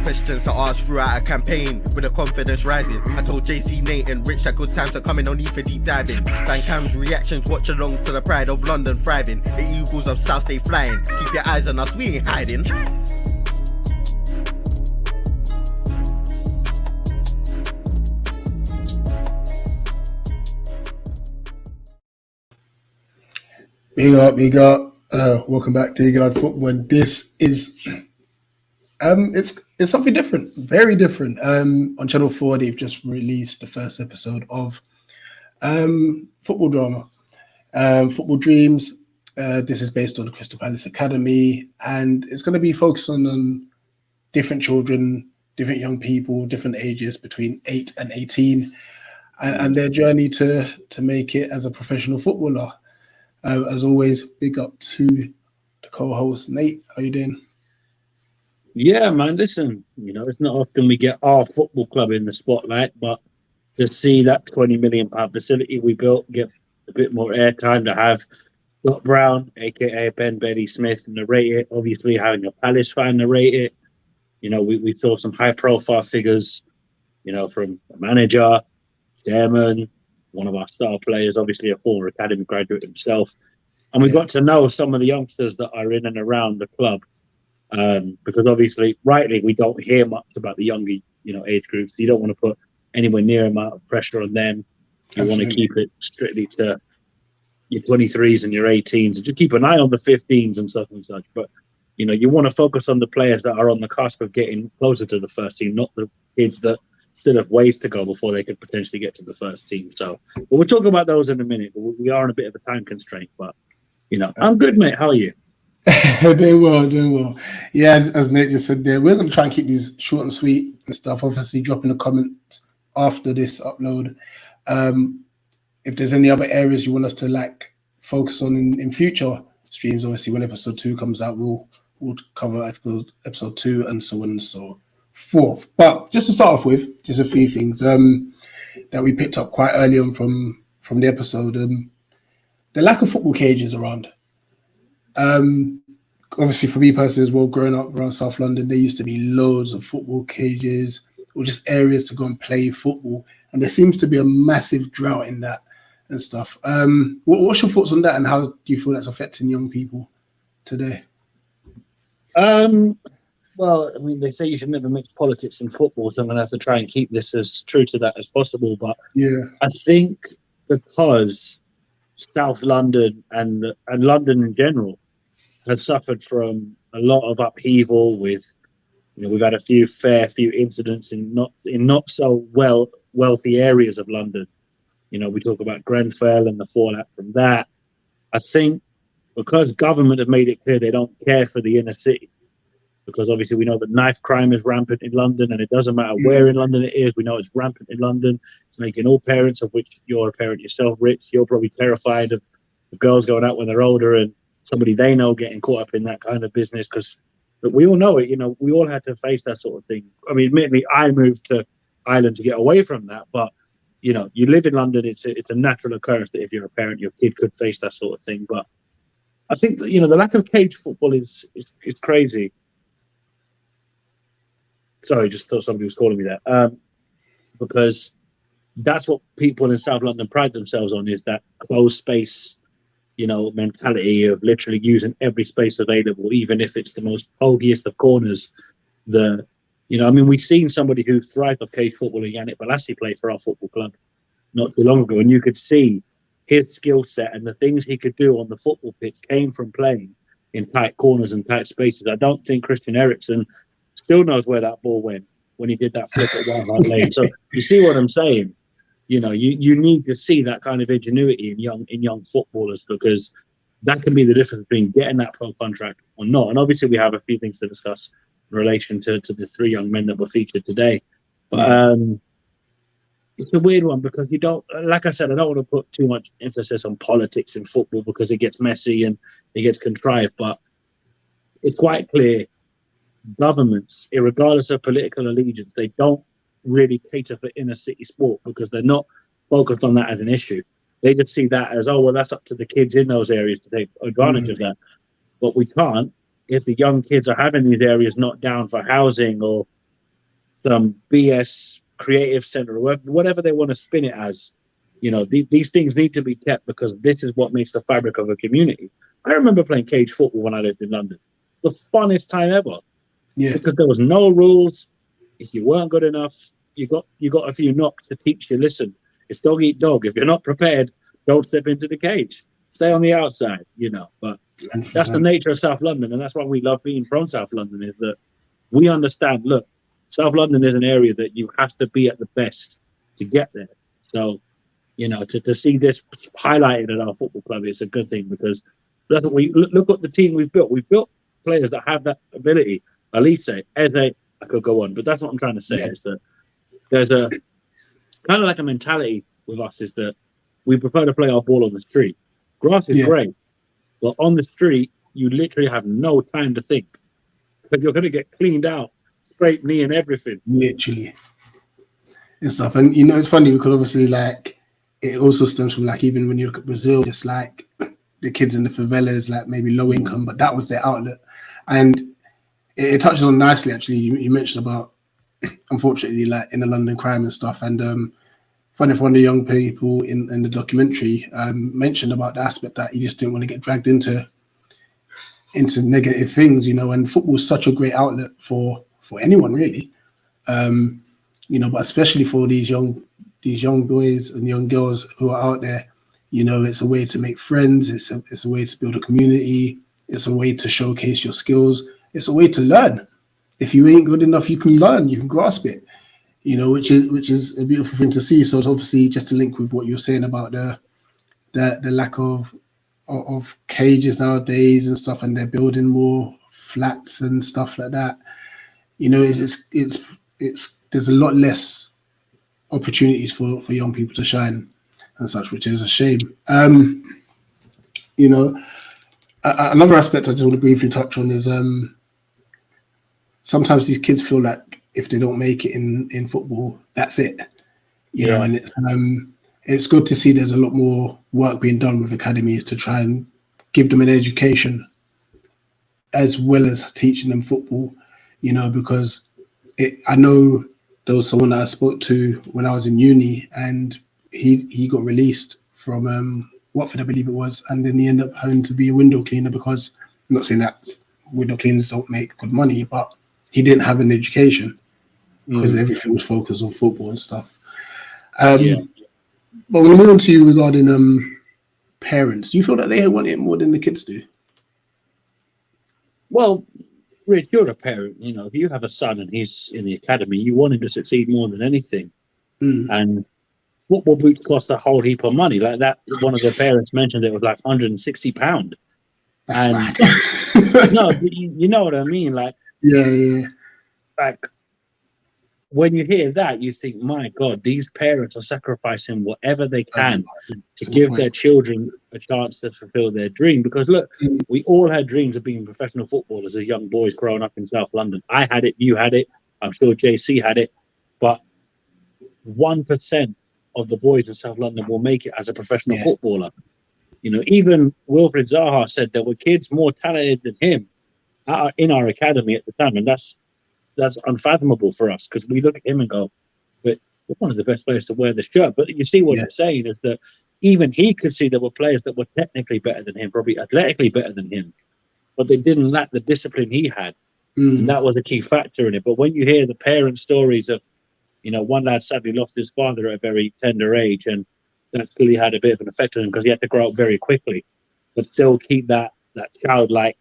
questions to ask throughout a campaign with the confidence rising. I told JC, Nate and Rich that good times are coming, no need for deep diving. Fan Cam's reactions, watch along to the pride of London thriving. The Eagles of South stay flying, keep your eyes on us, we ain't hiding. Big up. Welcome back to Eagle Football. And this is it's something different, very different. On Channel 4, they've just released the first episode of football drama, Football Dreams. This is based on the Crystal Palace Academy, and it's going to be focusing on different children, different young people, different ages between 8 and 18, and their journey to make it as a professional footballer. As always, big up to the co-host, Nate. How you doing? Yeah, man, listen, it's not often we get our football club in the spotlight, but to see that £20 million facility we built get a bit more airtime, to have Scott Brown, a.k.a. Ben Betty Smith, narrate it, obviously having a Palace fan narrate it. We saw some high-profile figures, from the manager, chairman, one of our star players, obviously a former academy graduate himself. And we got to know some of the youngsters that are in and around the club. Because obviously, rightly, we don't hear much about the younger, age groups. You don't want to put anywhere near amount of pressure on them. You want to keep it strictly to your 23s and your 18s, and just keep an eye on the 15s and stuff and such. But, you want to focus on the players that are on the cusp of getting closer to the first team, not the kids that still have ways to go before they could potentially get to the first team. So, but we'll talk about those in a minute. We are on a bit of a time constraint, but, I'm good, mate. How are you? Doing well. Yeah, as Nate just said there, we're going to try and keep these short and sweet and stuff. Obviously, drop in the comments after this upload. If there's any other areas you want us to focus on in future streams, obviously when episode 2 comes out, we'll cover episode 2 and so on and so forth. But just to start off with, just a few things that we picked up quite early on from the episode. The lack of football cages around. Obviously for me personally as well, growing up around South London, there used to be loads of football cages or just areas to go and play football, and there seems to be a massive drought in that and stuff. What's your thoughts on that, and how do you feel that's affecting young people today? Well, I mean, they say you should never mix politics and football, so I'm going to have to try and keep this as true to that as possible. But yeah, I think because South London and London in general has suffered from a lot of upheaval with, we've had a few incidents in not so wealthy areas of London. We talk about Grenfell and the fallout from that. I think because government have made it clear they don't care for the inner city, because obviously we know that knife crime is rampant in London, and it doesn't matter where in London it is. We know it's rampant in London. It's making all parents, of which you're a parent yourself, Rich, you're probably terrified of the girls going out when they're older and somebody they know getting caught up in that kind of business, but we all know it. We all had to face that sort of thing. I mean, admittedly, I moved to Ireland to get away from that, but you live in London. It's a natural occurrence that if you're a parent, your kid could face that sort of thing. But I think that, the lack of cage football is crazy. Sorry, just thought somebody was calling me there. Because that's what people in South London pride themselves on, is that closed space, mentality of literally using every space available, even if it's the most pogiest of corners. We've seen somebody who thrived off cage football, and Yannick Balassi played for our football club not too long ago, and you could see his skill set and the things he could do on the football pitch came from playing in tight corners and tight spaces. I don't think Christian Eriksen still knows where that ball went when he did that flip at White Hart Lane. So you see what I'm saying? You need to see that kind of ingenuity in young footballers, because that can be the difference between getting that pro contract or not. And obviously we have a few things to discuss in relation to the 3 young men that were featured today. But it's a weird one, because you don't, like I said, I don't want to put too much emphasis on politics in football because it gets messy and it gets contrived. But it's quite clear governments, regardless of political allegiance, they don't really cater for inner city sport because they're not focused on that as an issue. They just see that as, oh, well, that's up to the kids in those areas to take advantage of that. But we can't, if the young kids are having these areas knocked down for housing or some BS creative center, or whatever they want to spin it as. You know, these things need to be kept because this is what makes the fabric of a community. I remember playing cage football when I lived in London. The funnest time ever. Yeah. Because there was no rules. If you weren't good enough, you got a few knocks to teach you, listen, it's dog eat dog. If you're not prepared, don't step into the cage. Stay on the outside, you know. But 100%. that's the nature of South London, and that's why we love being from South London, is that we understand, look, South London is an area that you have to be at the best to get there. So, you know, to see this highlighted at our football club, it's a good thing, because that's what we look at the team we've built. We've built players that have that ability. Elise, Eze, I could go on, but that's what I'm trying to say, is that there's a kind of like a mentality with us, is that we prefer to play our ball on the street. Grass is great, but on the street, you literally have no time to think. But you're going to get cleaned out, scrape knee and everything. Literally. And stuff. And, you know, it's funny because obviously, like, it also stems from, like, even when you look at Brazil, it's like the kids in the favelas, like maybe low income, but that was their outlet. And it touches on nicely, actually. You mentioned about, unfortunately, like in the London crime and stuff. And funny if one of the young people in the documentary mentioned about the aspect that he just didn't want to get dragged into negative things, you know. And football is such a great outlet for anyone, really, you know, but especially for these young boys and young girls who are out there. You know, it's a way to make friends. It's a way to build a community. It's a way to showcase your skills. It's a way to learn. If you ain't good enough, you can learn. You can grasp it. You know, which is a beautiful thing to see. So it's obviously just to link with what you're saying about the lack of cages nowadays and stuff, and they're building more flats and stuff like that. You know, it's there's a lot less opportunities for young people to shine and such, which is a shame. You know, another aspect I just want to briefly touch on is sometimes these kids feel like if they don't make it in football, that's it. You know, and it's good to see there's a lot more work being done with academies to try and give them an education as well as teaching them football, you know, because I know there was someone that I spoke to when I was in uni, and he got released from Watford, I believe it was, and then he ended up having to be a window cleaner because, I'm not saying that window cleaners don't make good money, but he didn't have an education because everything was focused on football and stuff. But we'll move on to you regarding parents. Do you feel that they want it more than the kids do? Well, Rich, you're a parent. You know, if you have a son and he's in the academy, you want him to succeed more than anything. And football boots cost a whole heap of money. Like that, one of the parents mentioned it was like £160. That's and no, you know what I mean. Like, like when you hear that, you think, my God, these parents are sacrificing whatever they can to give their children a chance to fulfill their dream. Because look, we all had dreams of being professional footballers as young boys growing up in South London. I had it, you had it, I'm sure JC had it, but 1% of the boys in South London will make it as a professional footballer. You know, even Wilfred Zaha said there were kids more talented than him in our academy at the time, and that's unfathomable for us, because we look at him and go, but we're one of the best players to wear the shirt. But you see what I'm saying is that even he could see there were players that were technically better than him, probably athletically better than him, but they didn't lack the discipline he had. And that was a key factor in it. But when you hear the parent stories of, you know, one lad sadly lost his father at a very tender age, and that's clearly had a bit of an effect on him because he had to grow up very quickly, but still keep that childlike,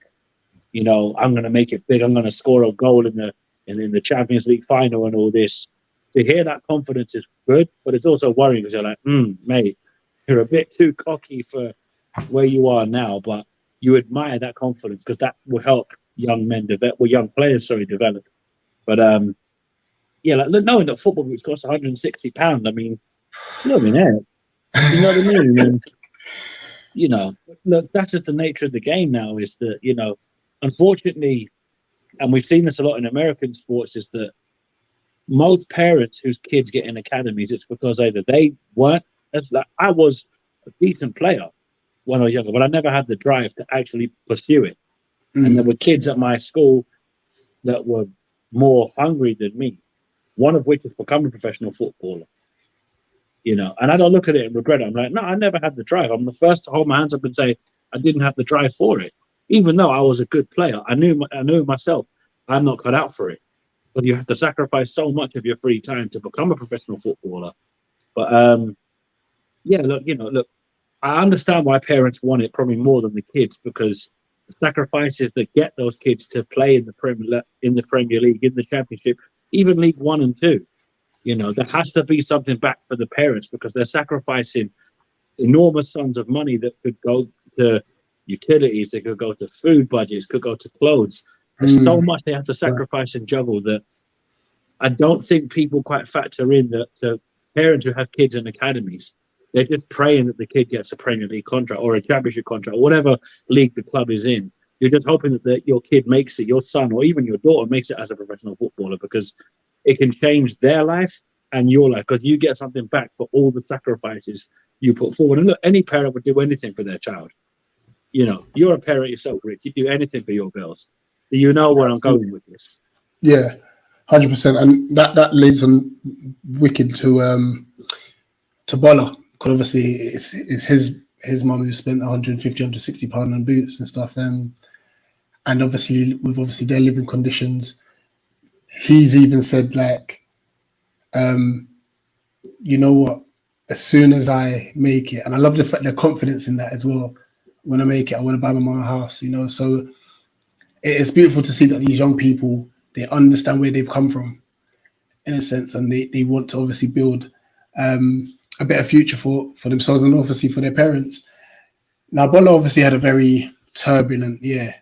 you know, I'm going to make it big, I'm going to score a goal in the Champions League final and all this. To hear that confidence is good, but it's also worrying because you're like, mate, you're a bit too cocky for where you are now, but you admire that confidence because that will help young players develop. But like knowing that football boots cost £160, I mean, you know what I mean? And, you know, look, that's just the nature of the game now, is that, you know, unfortunately, and we've seen this a lot in American sports, is that most parents whose kids get in academies, it's because either they weren't, I was a decent player when I was younger, but I never had the drive to actually pursue it. And there were kids at my school that were more hungry than me. one of which is becoming a professional footballer. And I don't look at it and regret it. I'm like, no, I never had the drive. I'm the first to hold my hands up and say I didn't have the drive for it, even though I was a good player. I knew myself. I'm not cut out for it, because you have to sacrifice so much of your free time to become a professional footballer. But look, I understand why parents want it probably more than the kids, because the sacrifices that get those kids to play in the Premier League, in the Championship, even League 1 and 2. There has to be something back for the parents, because they're sacrificing enormous sums of money that could go to utilities, they could go to food budgets, could go to clothes. There's so much they have to sacrifice and juggle that I don't think people quite factor in that to parents who have kids in academies. They're just praying that the kid gets a Premier League contract or a Championship contract or whatever league the club is in. You're just hoping that your kid makes it, your son or even your daughter makes it as a professional footballer, because it can change their life and your life, because you get something back for all the sacrifices you put forward. And look, any parent would do anything for their child. You're a parent yourself, Rich. You do anything for your girls. Do you know where I'm going with this? Yeah, 100%. And that leads on wicked to Bola, because obviously it's his mum who spent 150, 160 pounds on boots and stuff. And obviously with their living conditions, he's even said like, you know what? As soon as I make it, and I love the confidence in that as well. When I make it, I want to buy my mum a house. So it's beautiful to see that these young people, they understand where they've come from, in a sense, and they want to obviously build a better future for themselves and obviously for their parents. Now, Bola obviously had a very turbulent year,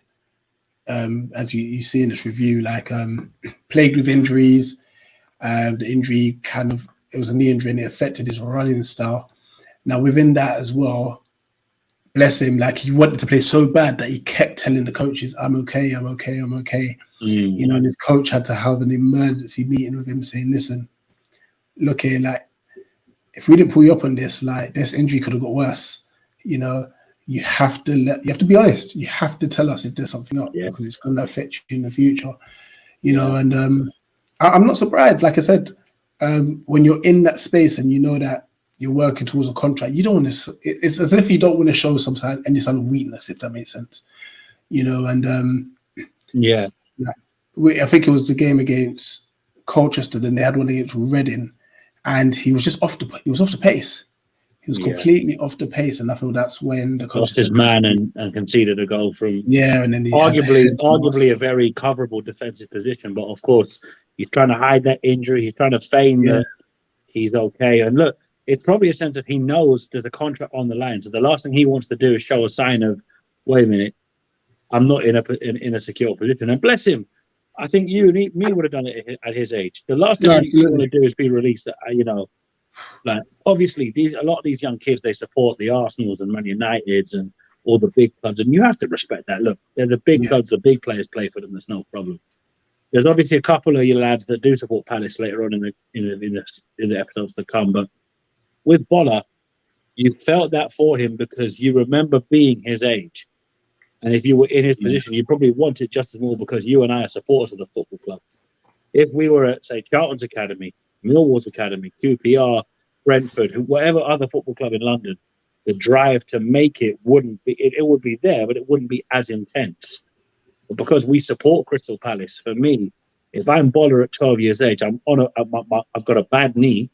as you see in this review, like plagued with injuries. The injury it was a knee injury and it affected his running style. Now, within that as well, bless him, like he wanted to play so bad that he kept telling the coaches, I'm okay, I'm okay, I'm okay. And his coach had to have an emergency meeting with him saying, listen, look here, like, if we didn't pull you up on this, like, this injury could have got worse. You have to be honest. You have to tell us if there's something up, because it's going to affect you in the future. And I'm not surprised. Like I said, when you're in that space and you know that you're working towards a contract, you don't want to. It's as if you don't want to show any sign of weakness, if that makes sense. And I think it was the game against Colchester, then they had one against Reading, and he was just off the pace. He was completely off the pace, and I feel that's when the coach lost his man and conceded a goal from and then arguably a very coverable defensive position. But of course, he's trying to hide that injury. He's trying to feign that he's okay. And look, it's probably a sense of he knows there's a contract on the line. So the last thing he wants to do is show a sign of, wait a minute, I'm not in a secure position. And bless him, I think you and me would have done it at his age. The last thing you want to do is be released. Like obviously, a lot of these young kids, they support the Arsenals and Man Uniteds and all the big clubs, and you have to respect that. Look, they're the big clubs, the big players play for them. There's no problem. There's obviously a couple of you lads that do support Palace later on in the episodes to come, but with Bola, you felt that for him because you remember being his age, and if you were in his position, you probably want it just as more because you and I are supporters of the football club. If we were at, say, Charlton's academy, Millwall's academy, QPR, Brentford, whatever other football club in London, the drive to make it wouldn't be. It would be there, but it wouldn't be as intense. But because we support Crystal Palace, for me, if I'm Bola at 12 years age, I've got a bad knee.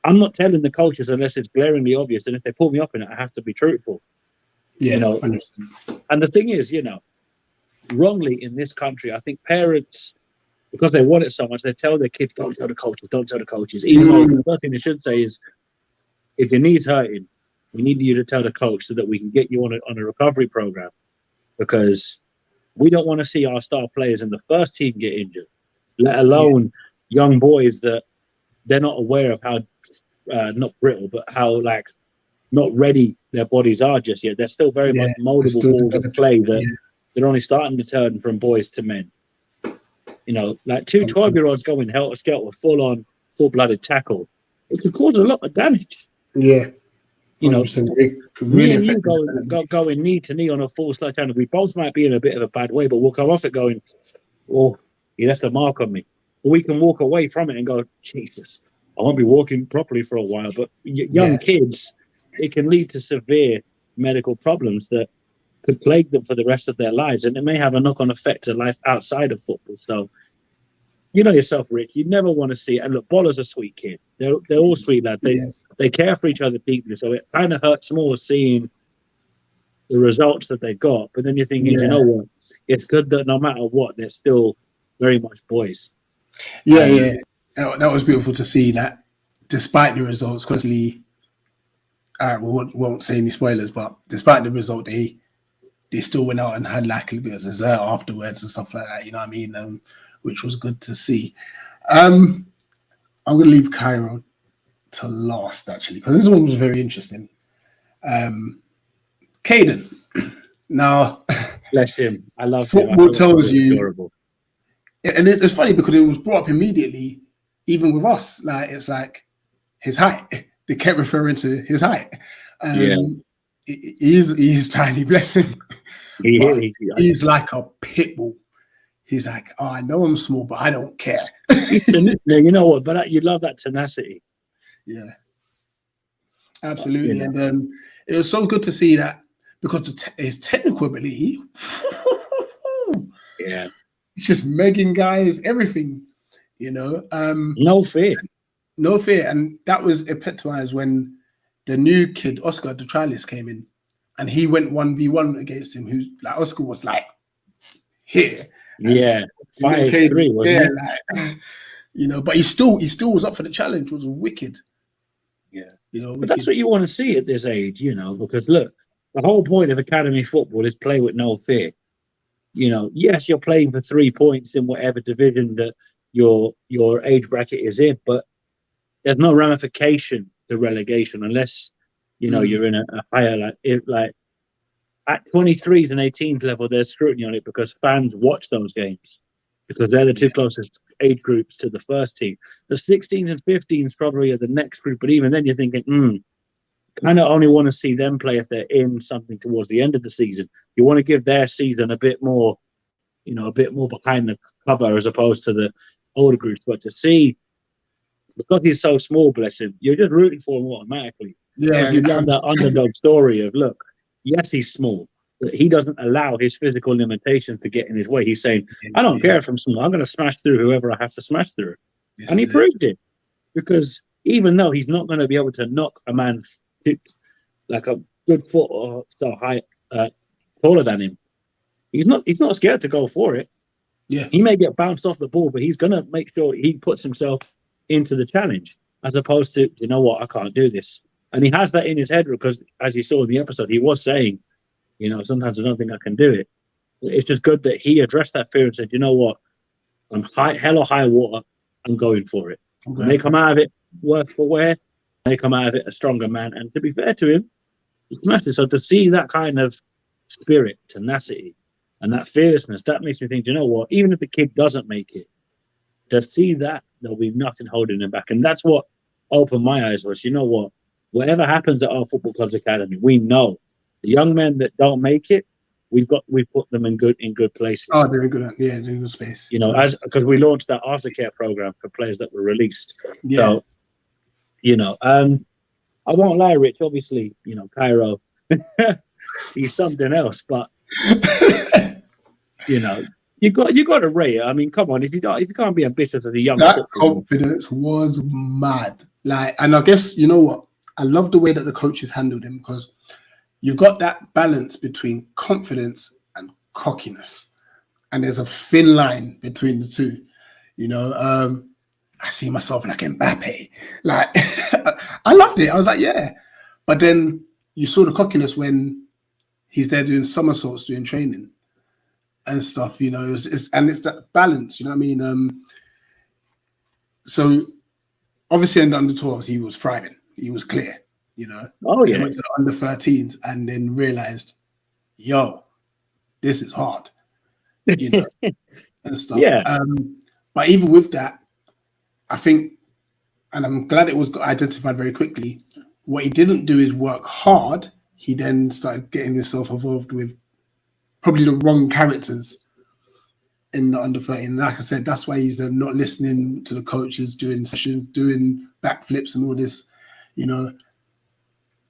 I'm not telling the coaches unless it's glaringly obvious, and if they pull me up in it, I have to be truthful. And the thing is, wrongly in this country, I think parents, because they want it so much, they tell their kids, don't tell the coaches. Even though the first thing they should say is, if your knee's hurting, we need you to tell the coach so that we can get you on a recovery program, because we don't want to see our star players in the first team get injured, let alone young boys that they're not aware of how, not brittle, but how not ready their bodies are just yet. They're still very much moldable balls of play that they're only starting to turn from boys to men. Like two 12-year-olds going helter-skelter, full-blooded tackle, it could cause a lot of damage. Yeah. Me and you going knee to knee on a full sledgehammer, we both might be in a bit of a bad way, but we'll come off it going, oh, he left a mark on me. Or we can walk away from it and go, Jesus, I won't be walking properly for a while. But young kids, it can lead to severe medical problems that could plague them for the rest of their lives. And it may have a knock-on effect to life outside of football. So, you know yourself, Rich, you never want to see it. And look, Boller's a sweet kid. They're all sweet lads. They care for each other deeply. So it kind of hurts more seeing the results that they got. But then you're thinking, you know what? It's good that no matter what, they're still very much boys. Yeah. That was beautiful to see that despite the results, because we won't say any spoilers, but despite the result, they still went out and had like a bit of dessert afterwards and stuff like that, you know what I mean? Which was good to see. I'm going to leave Cairo to last, actually, because this one was very interesting. Caden. Now, bless him. I love football tells you. Adorable. And it's funny because it was brought up immediately, even with us. Like, it's like his height. They kept referring to his height. He's tiny, bless him. He's like a pit bull. He's like, oh, I know I'm small, but I don't care. You know what? But you love that tenacity. Yeah, absolutely. And it was so good to see that because his technical ability, he's just megging guys, everything, you know. No fear. And that was epitomized when the new kid, Oscar, the trialist, came in and he went 1v1 against him, who's like, Oscar was like, here. Yeah, 5-3, wasn't it? Like, you know, but he still was up for the challenge. Was wicked. Yeah, you know, but that's what you want to see at this age, you know, because look, the whole point of academy football is play with no fear. You know, yes, you're playing for 3 points in whatever division that your age bracket is in, but there's no ramification to relegation unless you know you're in a higher like at 23s and 18s level, there's scrutiny on it because fans watch those games because they're the two closest age groups to the first team. The 16s and 15s probably are the next group, but even then you're thinking, kind of only want to see them play if they're in something towards the end of the season. You want to give their season a bit more, you know, a bit more behind the cover as opposed to the older groups. But to see, because he's so small, bless him, you're just rooting for him automatically. Yeah, you love that underdog story of, look, yes, he's small, but he doesn't allow his physical limitations to get in his way. He's saying, I don't care if I'm small. I'm going to smash through whoever I have to smash through. And he proved it. Because even though he's not going to be able to knock a man like a good foot or so high, taller than him, he's not scared to go for it. Yeah, he may get bounced off the ball, but he's going to make sure he puts himself into the challenge as opposed to, you know what, I can't do this. And he has that in his head because, as you saw in the episode, he was saying, you know, sometimes I don't think I can do it. It's just good that he addressed that fear and said, you know what, I'm hell or high water, I'm going for it. And they come out of it worse for wear, they come out of it a stronger man. And to be fair to him, he smashed it. So to see that kind of spirit, tenacity, and that fearlessness, that makes me think, you know what, even if the kid doesn't make it, to see that, there'll be nothing holding him back. And that's what opened my eyes was, you know what, whatever happens at our football club's academy, we know the young men that don't make it, we put them in good places. Oh, they're in good, they're in good space. You know, because we launched that aftercare program for players that were released. Yeah. So, you know, I won't lie, Rich. Obviously, you know, Cairo, he's something else. But you know, you got to rate it. I mean, come on, if you can't be ambitious as a young, that confidence was mad. Like, and I guess you know what, I love the way that the coaches handled him because you've got that balance between confidence and cockiness, and there's a thin line between the two. You know, I see myself like Mbappe. Like, I loved it. I was like, yeah. But then you saw the cockiness when he's there doing somersaults, doing training and stuff. You know, it's that balance. You know what I mean? So obviously in the under 12s, he was thriving. He was clear. You know, he went to the under 13s and then realized, yo, this is hard, you know, and stuff. Yeah. But even with that, I think, and I'm glad it was identified very quickly, what he didn't do is work hard. He then started getting himself involved with probably the wrong characters in the under 13. Like I said, that's why he's not listening to the coaches, doing sessions, doing backflips and all this, you know.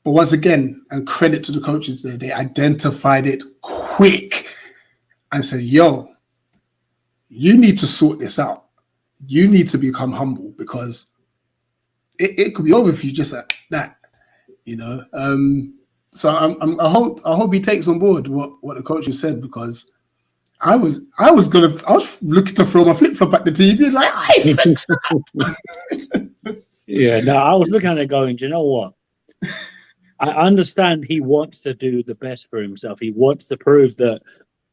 But once again, and credit to the coaches there, they identified it quick and said, yo, you need to sort this out. You need to become humble, because it could be over for you just like that, you know. So I hope he takes on board what the coaches said, because I was looking to throw my flip flop at the TV, like, I fix that. Yeah, no, I was looking at it going, do you know what? I understand he wants to do the best for himself. He wants to prove that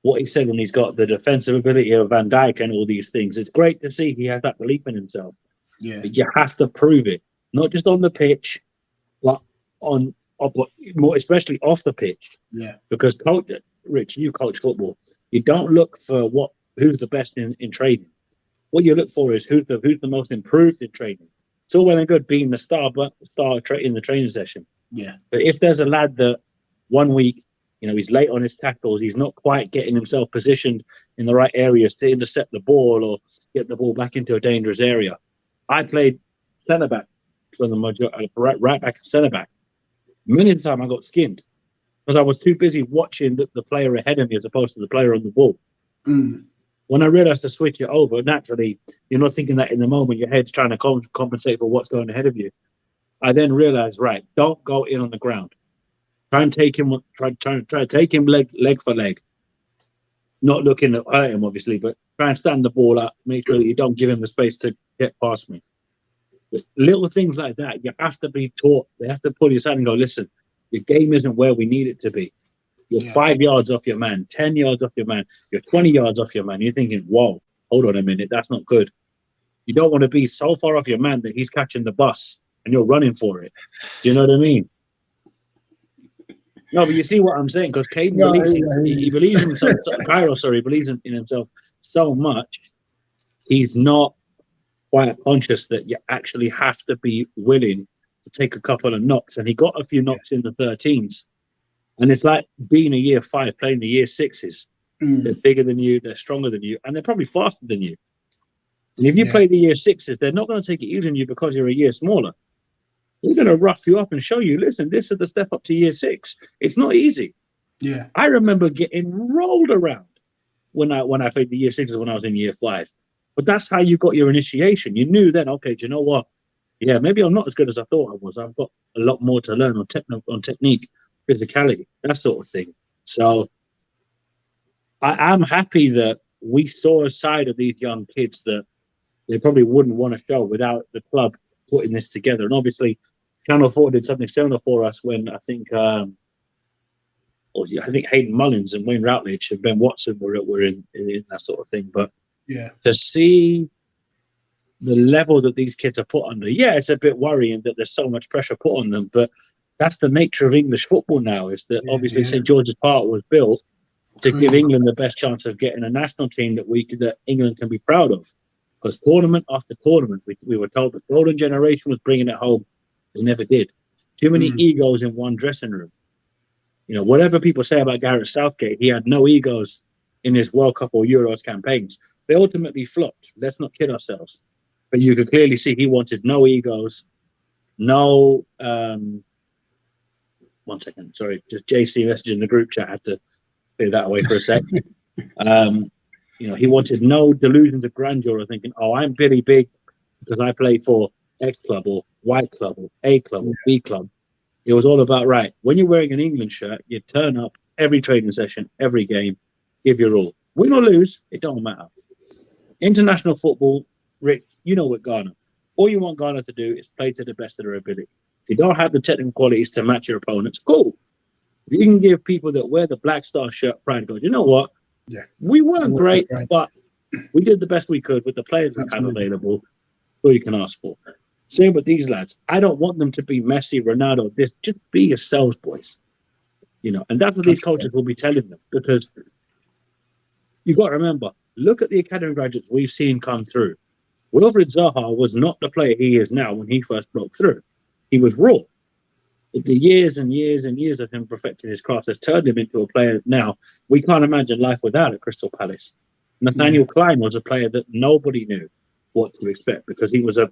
what he said when he's got the defensive ability of Van Dijk and all these things. It's great to see he has that belief in himself. Yeah, But you have to prove it, not just on the pitch, but more especially off the pitch. yeah, Because Rich, you coach football. You don't look for who's the best in training. What you look for is who's the most improved in training. It's all well and good being the star in the training session. yeah, But if there's a lad that 1 week, you know, he's late on his tackles, he's not quite getting himself positioned in the right areas to intercept the ball or get the ball back into a dangerous area. I played centre back for the majority, right back and centre back. Many of the time I got skinned because I was too busy watching the player ahead of me as opposed to the player on the ball. Mm. When I realized to switch it over, naturally, you're not thinking that in the moment. Your head's trying to compensate for what's going ahead of you. I then realized, right, don't go in on the ground. Try and take him. Try to take him leg for leg. Not looking to hurt him, obviously, but try and stand the ball up. Make sure that you don't give him the space to get past me. But little things like that, you have to be taught. They have to pull you aside and go, listen, your game isn't where we need it to be. You're 5 yards off your man, 10 yards off your man. You're 20 yards off your man. You're thinking, whoa, hold on a minute. That's not good. You don't want to be so far off your man that he's catching the bus and you're running for it. Do you know what I mean? No, but you see what I'm saying? Because Caden believes in himself. Cairo, believes in himself so much. He's not quite conscious that you actually have to be willing to take a couple of knocks. And he got a few knocks in the 13s. And it's like being a year 5 playing the year 6s. They're bigger than you, they're stronger than you, and they're probably faster than you. And if you play the year 6s, they're not going to take it easy on you because you're a year smaller. They're going to rough you up and show you, listen, this is the step up to year 6. It's not easy. Yeah. I remember getting rolled around when I played the year 6s when I was in year 5. But that's how you got your initiation. You knew then, okay, do you know what? Yeah, maybe I'm not as good as I thought I was. I've got a lot more to learn on technique, physicality, that sort of thing. So I'm happy that we saw a side of these young kids that they probably wouldn't want to show without the club putting this together. And obviously, Channel 4 did something similar for us when I think Hayden Mullins and Wayne Routledge and Ben Watson were in that sort of thing. But to see the level that these kids are put under, it's a bit worrying that there's so much pressure put on them. But that's the nature of English football now, is that obviously St. George's Park was built to give England the best chance of getting a national team that England can be proud of. Because tournament after tournament, we were told the golden generation was bringing it home. They never did. Too many egos in one dressing room. You know, whatever people say about Gareth Southgate, he had no egos in his World Cup or Euros campaigns. They ultimately flopped. Let's not kid ourselves. But you could clearly see he wanted no egos, no... one second, sorry, just JC messaging the group chat. I had to clear that away for a sec. You know, he wanted no delusions of grandeur or thinking, oh, I'm Billy Big because I play for X club or Y club or A club or B club. It was all about, right, when you're wearing an England shirt, you turn up every training session, every game, give your all. Win or lose, it don't matter. International football, Rich, you know what Ghana. All you want Ghana to do is play to the best of their ability. If you don't have the technical qualities to match your opponents, cool. If you can give people that wear the Black Star shirt pride and go, you know what? We weren't great, but we did the best we could with the players we have available. All you can ask for. Same with these lads. I don't want them to be Messi, Ronaldo. Just be yourselves, boys. You know, and that's what these coaches will be telling them, because you got to remember, look at the academy graduates we've seen come through. Wilfred Zaha was not the player he is now when he first broke through. He was raw. The years and years and years of him perfecting his craft has turned him into a player now. We can't imagine life without at Crystal Palace. Nathaniel Klein was a player that nobody knew what to expect because he was a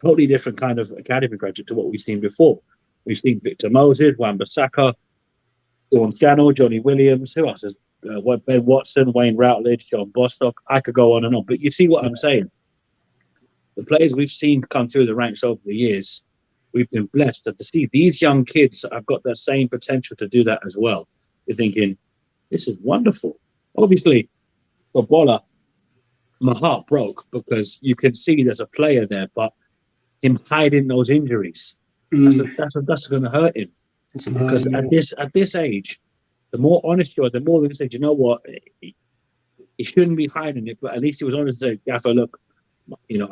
totally different kind of academy graduate to what we've seen before. We've seen Victor Moses, Wan-Bissaka, Dawn Scannell, Johnny Williams. Who else is Ben Watson, Wayne Routledge, John Bostock? I could go on and on. But you see what I'm saying? The players we've seen come through the ranks over the years, we've been blessed to see these young kids have got that same potential to do that as well. You're thinking, this is wonderful. Obviously, for Bola, my heart broke because you can see there's a player there, but him hiding those injuries, that's going to hurt him. Because at this age, the more honest you are, the more they're going to say, you know what, he shouldn't be hiding it, but at least he was honest to say, Gaffer, look,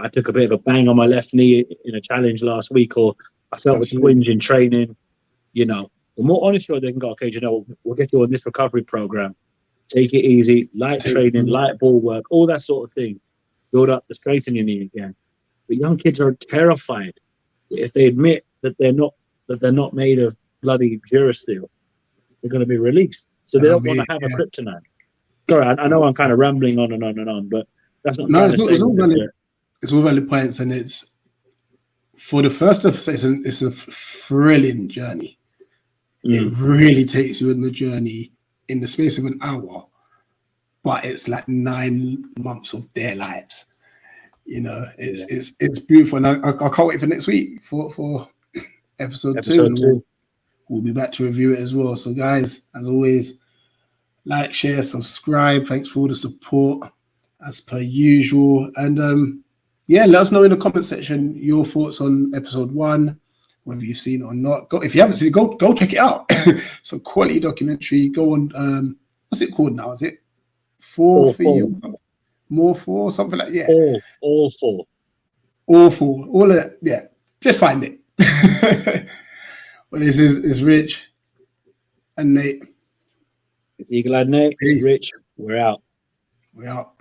I took a bit of a bang on my left knee in a challenge last week, or I felt a twinge in training. The more honest you are, they can go, okay, we'll get you on this recovery program. Take it easy, light training, light ball work, all that sort of thing. Build up the strength in your knee again. But young kids are terrified if they admit that they're not made of bloody Durasteel. They're going to be released, so they don't want to have a kryptonite. Sorry, I know I'm kind of rambling on and on and on, but that's not. No, it's all valid. It's all valid points, and it's for the first episode. It's a thrilling journey. It really takes you on the journey in the space of an hour, but it's like 9 months of their lives. It's beautiful, and I can't wait for next week for episode 2. And we'll be back to review it as well. So, guys, as always, like, share, subscribe. Thanks for all the support as per usual, and let us know in the comment section your thoughts on episode 1. Whether you've seen it or not. If you haven't seen it, go check it out. So quality documentary. Go on. What's it called now? Is it 4 for you? More 4, something like that. All 4. All 4. All of that. Yeah. Just find it. But this is Rich and Nate. It's Eagle-Eyed Nate. It's Rich. We're out. We're out.